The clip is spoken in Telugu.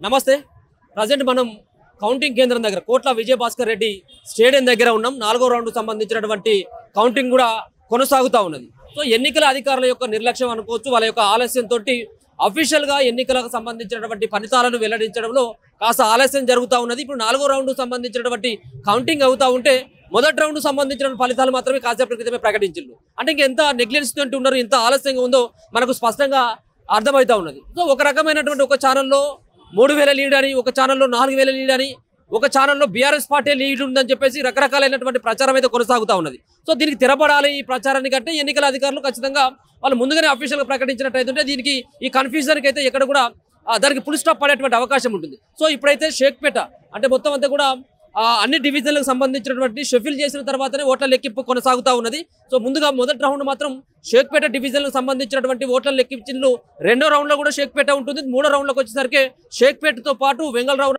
నమస్తే. ప్రజెంట్ మనం కౌంటింగ్ కేంద్రం దగ్గర కోట్ల విజయభాస్కర్ రెడ్డి స్టేడియం దగ్గర ఉన్నాం. 4వ రౌండ్ సంబంధించినటువంటి కౌంటింగ్ కూడా కొనసాగుతూ ఉన్నది. సో ఎన్నికల అధికారుల యొక్క నిర్లక్ష్యం అనుకోవచ్చు, వాళ్ళ యొక్క ఆలస్యంతో అఫీషియల్ గా ఎన్నికలకు సంబంధించినటువంటి ఫలితాలను వెల్లడించడంలో కాస్త ఆలస్యం జరుగుతూ ఉన్నది. ఇప్పుడు 4వ రౌండ్ సంబంధించినటువంటి కౌంటింగ్ అవుతూ ఉంటే మొదటి రౌండ్ సంబంధించిన ఫలితాలు మాత్రమే కాసేపటి క్రితమే ప్రకటించారు. అంటే ఇంకెంత నెగ్లిజెన్స్ తోటి ఉన్నారు, ఎంత ఆలస్యంగా ఉందో మనకు స్పష్టంగా అర్థమవుతా ఉన్నది. సో ఒక రకమైనటువంటి ఒక ఛానల్లో 3000 లీడ్ అని, ఒక ఛానల్లో 4000 లీడ్ అని, ఒక ఛానల్లో బీఆర్ఎస్ పార్టీ లీడ్ ఉందని చెప్పేసి రకరకాలైనటువంటి ప్రచారం అయితే కొనసాగుతూ ఉన్నది. సో దీనికి తెరపడాలి ఈ ప్రచారాన్ని కంటే ఎన్నికల అధికారులు ఖచ్చితంగా వాళ్ళు ముందుగానే అఫీషియల్గా ప్రకటించినట్టయితే దీనికి ఈ కన్ఫ్యూజన్కి అయితే ఎక్కడ కూడా దానికి ఫుల్ స్టాప్ పడేటువంటి అవకాశం ఉంటుంది. సో ఇప్పుడైతే షేక్పేట అంటే మొత్తం అంతా కూడా అన్ని డివిజన్లకు సంబంధించినటువంటి షెఫిల్ చేసిన తర్వాతనే ఓట్ల లెక్కింపు కొనసాగుతూ ఉన్నది. సో ముందుగా మొదటి రౌండ్ మాత్రం షేక్పేట డివిజన్లకు సంబంధించినటువంటి ఓట్ల లెక్కింపులు, రెండో రౌండ్లో కూడా షేక్పేట ఉంటుంది. మూడో రౌండ్లోకి వచ్చేసరికి షేక్పేటతో పాటు వెంగళరావు